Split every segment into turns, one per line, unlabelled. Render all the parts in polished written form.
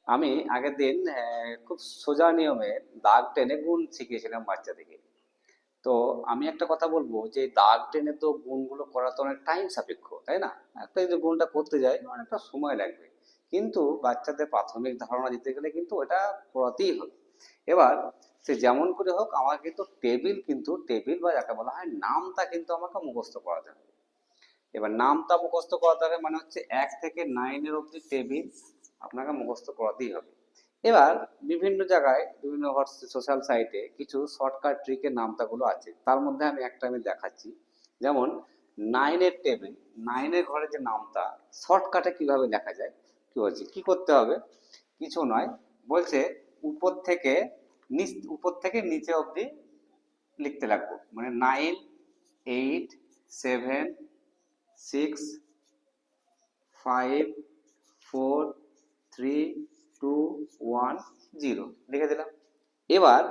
আমি আগের দিন খুব সোজা নিয়মে দাগ টেনে গুণ শিখিয়েছিলাম বাচ্চাদেরকে। তো আমি একটা কথা বলবো যে দাগ টেনে তো গুণগুলো করা তো অনেক টাইম সাপেক্ষ, তাই না? একটা যদি গুণটা করতে যাই অনেকটা সময় লাগবে, কিন্তু বাচ্চাদের প্রাথমিক ধারণা দিতে গেলে কিন্তু ওটা করাতেই হবে। এবার সে যেমন করে হোক আমার কিন্তু টেবিল বা যাকে বলা হয় নামটা কিন্তু আমাকে মুখস্থ করাতে হবে। এবার নামটা মুখস্থ করাতে হবে মানে হচ্ছে 1 থেকে 9 অবধি টেবিল আপনাকে মুখস্থ করাতেই হবে। এবার বিভিন্ন জায়গায় বিভিন্ন সোশ্যাল সাইটে কিছু শর্টকাট ট্রিকের নামতাগুলো আছে, তার মধ্যে আমি দেখাচ্ছি। যেমন 9-এর টেবিল, 9-এর ঘরে যে নামতা শর্টকাটে কিভাবে লেখা যায়। কি বলছি, কি করতে হবে? কিছু নয়, বলছে উপর থেকে উপর থেকে নিচে অবধি লিখতে লাগবো, মানে 9, 8, 7, 6, 5, 4, 3, 2, 1, 0 লিখে দিলাম। এবার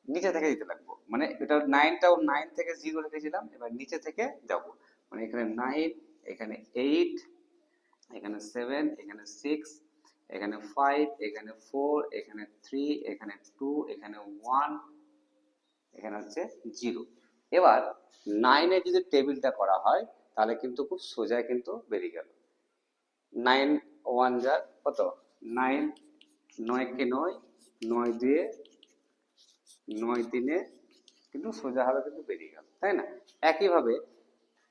নিচে থেকে দিতে লাগবো, মানে এটা নাইনটাও 9 থেকে 0 লিখেছিলাম, এবার নিচে থেকে যাব। মানে এখানে 9, এখানে 8, এখানে 7, এখানে 6, এখানে 5, এখানে 4, এখানে 3, এখানে 2, এখানে 1, এখানে হচ্ছে 0। এবার 9-এর যদি টেবিলটা করা হয় তাহলে কিন্তু খুব সোজা কিন্তু বেরিয়ে গেল। 9 1 কত, 9, 9 কে 9, 9 2 9 3 কিন্তু সোজাভাবে কিন্তু বেরিয়ে গেল, তাই না? একইভাবে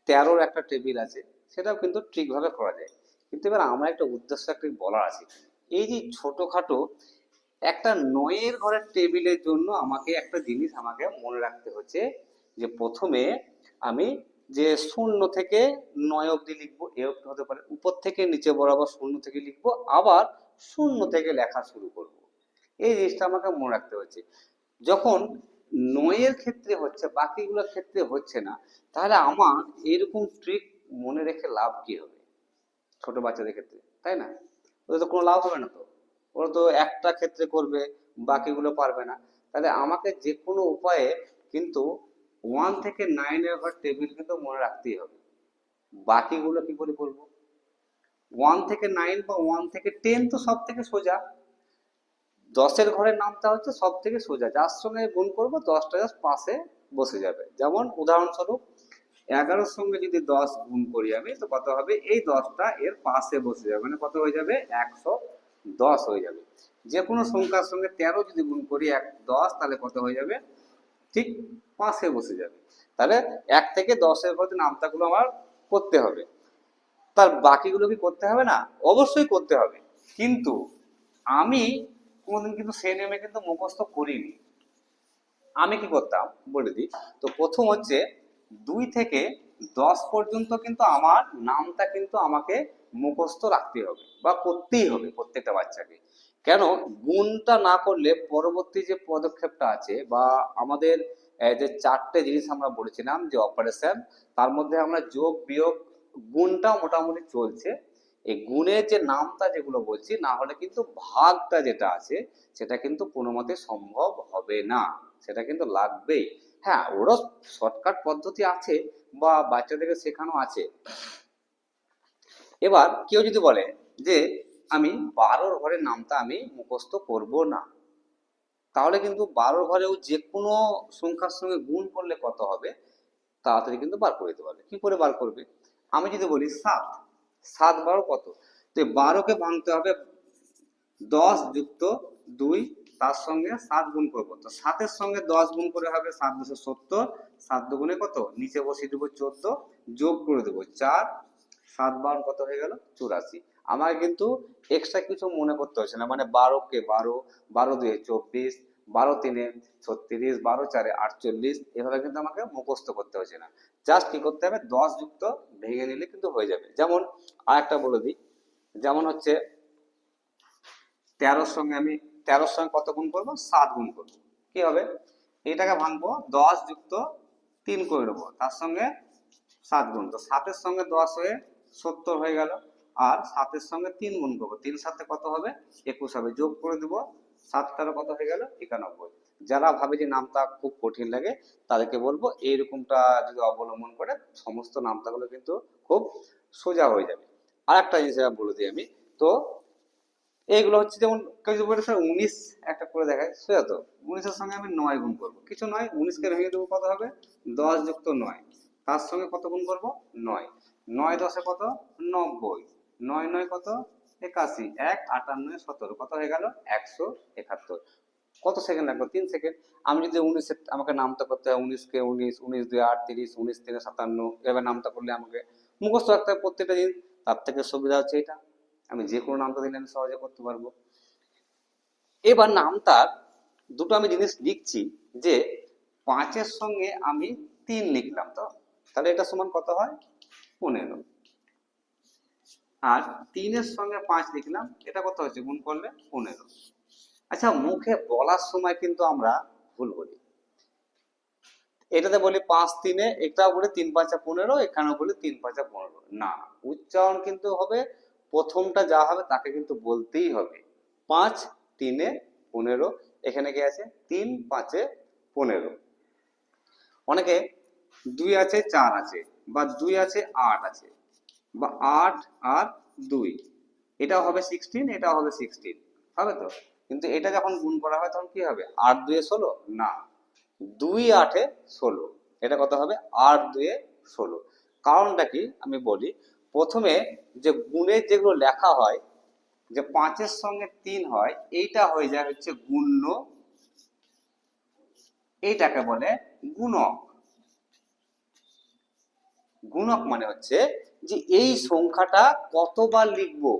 13-র একটা টেবিল আছে, সেটাও কিন্তু ঠিকভাবে করা যায়। কিন্তু এবার আমার একটা উদ্দেশ্য একটা বলার আছে, এই যে ছোটখাটো একটা 9-এর ঘরের টেবিলের জন্য আমাকে একটা জিনিস আমাকে মনে রাখতে হচ্ছে, যে প্রথমে আমি যে 0 থেকে 9 অবধি লিখবো, এ অবধি হতে পারে, উপর থেকে নিচে বরাবর 0 থেকে লিখবো, আবার 0 থেকে লেখা শুরু করব। এই জিনিসটা আমাকে মনে রাখতে হচ্ছে। যখন 9-এর ক্ষেত্রে হচ্ছে, বাকিগুলোর ক্ষেত্রে হচ্ছে না, তাহলে আমার এরকম ট্রিক মনে রেখে লাভ কি হবে ছোট বাচ্চাদের ক্ষেত্রে, তাই না? ওদের তো কোনো লাভ হবে না। তো ওরা তো একটা ক্ষেত্রে করবে, বাকিগুলো পারবে না। তাহলে আমাকে যে কোনো উপায়ে কিন্তু 1 থেকে 9-এর ঘর টেবিল কিন্তু মনে রাখতেই হবে। বাকিগুলো কি করে করবো? 1 থেকে 9 বা 1 থেকে 10 তো সব থেকে সোজা। 10-এর ঘরের নামটা হচ্ছে সব থেকে সোজা, যার সঙ্গে গুণ করবো 10টা জাস্ট পাশে বসে যাবে। যেমন উদাহরণস্বরূপ 11-র সঙ্গে যদি 10 গুণ করি আমি, তো কত হবে? এই 10টা এর পাশে বসে যাবে, মানে কত হয়ে যাবে? 110 হয়ে যাবে। যে কোনো সংখ্যার সঙ্গে 13 যদি গুণ করি 10, তাহলে কত হয়ে যাবে? ঠিক পাশে বসে যাবে। তাহলে 1 থেকে 10-এর ঘরে নামতাগুলো আমার করতে হবে, তার বাকিগুলো কি করতে হবে না? অবশ্যই করতে হবে। কিন্তু আমি কোনোদিন কিন্তু সেই নিয়মে কিন্তু মুখস্থ করিনি। আমি কি করতাম বলে দিই। তো প্রথম হচ্ছে 2 থেকে 10 পর্যন্ত কিন্তু আমার নামটা কিন্তু আমাকে মুখস্থ রাখতে হবে বা করতেই হবে প্রত্যেকটা বাচ্চাকে। কেন? গুণটা না করলে পরবর্তী যে পদক্ষেপটা আছে বা আমাদের যে 4টে জিনিস আমরা বলেছিলাম যে অপারেশন, তার মধ্যে আমরা যোগ বিয়োগ গুণটা মোটামুটি চলছে। এই গুণের যে নামটা যেগুলো বলছি, না হলে কিন্তু ভাগটা যেটা আছে সেটা কিন্তু কোনো মতে সম্ভব হবে না, সেটা কিন্তু লাগবেই। হ্যাঁ, ওরও শর্টকাট পদ্ধতি আছে বা বাচ্চাদেরকে শেখানো আছে। এবার কেউ যদি বলে যে আমি 12-র ঘরের নামটা আমি মুখস্থ করব না, তাহলে কিন্তু 12-র ঘরেও যে কোনো সংখ্যার সঙ্গে গুণ করলে কত হবে তাড়াতাড়ি কিন্তু বার করে দিতে পারবে। কি করে বার করবে? আমি যদি বলি 7, 7 12 কত? তো 12-কে ভাঙতে হবে 10 + 2, তার সঙ্গে 7 গুণ করবো, তো 7-এর সঙ্গে 10 গুণ করে হবে 7×270, 7 2 কত? নিচে বসিয়ে দেবো 14, যোগ করে দেবো 4, 7 12 কত হয়ে গেল? 84। আমার কিন্তু এক্সট্রা কিছু মনে করতে হচ্ছে না, মানে 12-কে 12, 12 2 24, 12 3 36, 12 4 48, এভাবে কিন্তু আমাকে মুখস্থ করতে হচ্ছে না। জাস্ট কি করতে হবে? 10 যুক্ত ভেঙে নিলে কিন্তু হয়ে যাবে। যেমন আরেকটা বলে দিই, যেমন হচ্ছে 13-র সঙ্গে আমি 13-র সঙ্গে কত গুণ করবো? 7 গুণ করবো। কি হবে? এটাকে ভাঙবো, 10 + 3 করে নেবো, তার সঙ্গে 7 গুণ, তো 7-এর সঙ্গে 10 হয়ে 70 হয়ে গেল। আর 7-এর সঙ্গে 3 গুণ করবো, 3 7 কত হবে? 21 হবে, যোগ করে দেবো, 7 কত হয়ে গেল? 91। যারা ভাবে যে নামটা খুব কঠিন লাগে তাদেরকে বলবো এইরকমটা যদি অবলম্বন করে সমস্ত নামতাগুলো কিন্তু খুব সোজা হয়ে যাবে। আর একটা জিনিস বলে দিই আমি। তো এইগুলো হচ্ছে যেমন কেউ যদি বলে স্যার 19 একটা করে দেখায়, সোজা তো 19-এর সঙ্গে আমি 9 গুণ করবো, কিছু নয়, 19-কে ভেঙে দেবো, কত হবে 10 যুক্ত 9, তার সঙ্গে কত গুণ করবো 9, 9 10-এ কত 90, 9 9 কত 81, 1 8 8 9 17, কত হয়ে গেল 171। কত সেকেন্ড লাগবে 3 সেকেন্ড। আমি যদি 19 আমাকে নামতা করতে হয়, 19-কে 19, 19 2 38, 19 3 57, এভাবে নামতা করলে আমাকে মুখস্থ রাখতে হবে প্রত্যেকটা জিনিস। তার থেকে সুবিধা হচ্ছে এটা, আমি যে কোনো নামতা দিলে আমি সহজে করতে পারবো। এবার নামতার দুটো আমি জিনিস লিখছি, যে 5-এর সঙ্গে আমি 3 লিখলাম, তো তাহলে এটা সমান কত হয় 15, আর 3-এর সঙ্গে 5 লিখলাম, এটা কত হচ্ছে গুণ করলে 15। আচ্ছা, মুখে বলার সময় কিন্তু আমরা ভুল বলি, এটাতে বলি 5 3-এ, এটাও বলি 3 5 15, এখানেও বলি 3 5 15, না, উচ্চারণ কিন্তু হবে প্রথমটা যা হবে তাকে কিন্তু বলতেই হবে 5 3-এ 15, এখানে কি আছে 3 5-এ 15। অনেকে 2 আছে 4 আছে, বা 2 আছে 8 আছে, বা 8 আর 2, এটাও হবে 16, এটাও হবে 16, হবে তো। কিন্তু এটা যখন গুণ করা হয় তখন কি হবে 8 2-এ 16, না, 2 8-এ 16, এটা কত হবে 8 2-এ 16। কারণটা কি আমি বলি, প্রথমে যে গুণের যেগুলো লেখা হয়, যে 5-এর সঙ্গে 3 হয়, এইটা হয়ে যায় হচ্ছে গুণ্য, এইটাকে বলে গুণক। গুণক মানে হচ্ছে যে এই সংখ্যাটা কতবার লিখবো,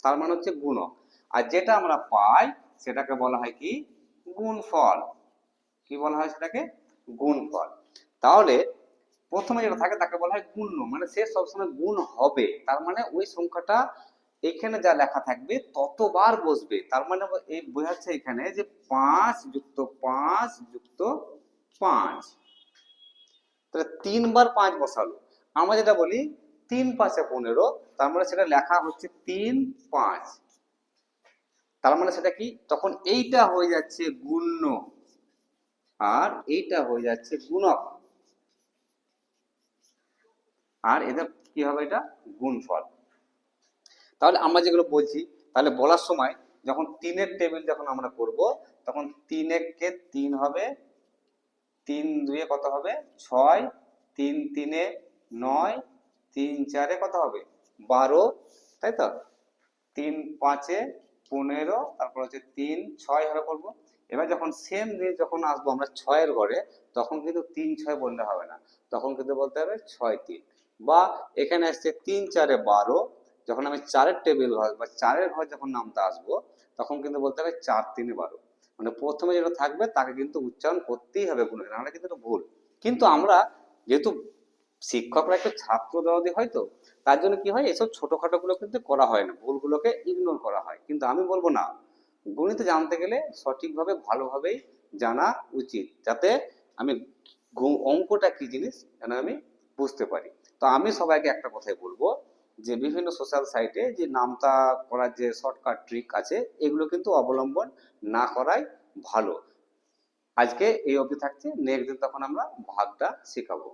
তার মানে হচ্ছে গুণক। আর যেটা আমরা পাই সেটাকে বলা হয় কি গুণফল। কি বলা হয় সেটাকে গুণফল। তাহলে প্রথমে যেটা থাকে তাকে বলা হয় গুণ্য, মানে সে সবসময় গুণ হবে, তার মানে ওই সংখ্যাটা এখানে যা লেখা থাকবে ততবার বসবে, তার মানে এই বোঝাচ্ছে এখানে যে 5 যুক্ত 5 যুক্ত 5, তাহলে 3 বার 5 বসালো। আমরা যেটা বলি 3 5-এ 15, তার মানে সেটা লেখা হচ্ছে 3 5, তার মানে সেটা কি তখন এইটা হয়ে যাচ্ছে গুণ্য, আর এইটা হয়ে যাচ্ছে গুণক, আর এদের কি হবে এটা গুণফল। তাহলে আমরা যেগুলো বলছি, তাহলে বলার সময় যখন 3-এর টেবিল যখন আমরা করব, তখন 3 1-কে 3 হবে, 3 2-এ কত হবে 6, 3 3-এ 9, 3 4-এ কত হবে 12, তাই তো, 3 5-এ 15, তারপর হচ্ছে 3 6 হবে বলবো। এবার যখন সেম দিয়ে যখন আসবো আমরা 6-এর ঘরে, তখন কিন্তু 3 6 বললে হবে না, তখন কিন্তু বলতে হবে 6 3, বা এখানে আসছে 3 4-এ 12, যখন আমি 4-এর টেবিল ঘর বা 4-এর ঘর যখন নামতে আসবো, তখন কিন্তু বলতে হবে 4 3-এ 12, মানে প্রথমে যেটা থাকবে তাকে কিন্তু উচ্চারণ করতেই হবে গুণের, নাহলে কিন্তু এটা ভুল। কিন্তু আমরা যেহেতু শিক্ষকরা একটু ছাত্র দরদি হয়, তো তার জন্য কি হয় এসব ছোটখাটো গুলো কিন্তু করা হয় না, ভুলগুলোকে ইগনোর করা হয়। কিন্তু আমি বলবো না, গণিত জানতে গেলে সঠিকভাবে ভালোভাবেই জানা উচিত, যাতে আমি অঙ্কটা কি জিনিস যেন আমি বুঝতে পারি। তো আমি সবাইকে একটা কথাই বলবো, যে বিভিন্ন সোশ্যাল সাইটে যে নামতা করার যে শর্টকাট ট্রিক আছে, এগুলো কিন্তু অবলম্বন না করাই ভালো। আজকে এই অবধি থাকছে, নেক্সট দিন তখন আমরা ভাগটা শেখাবো।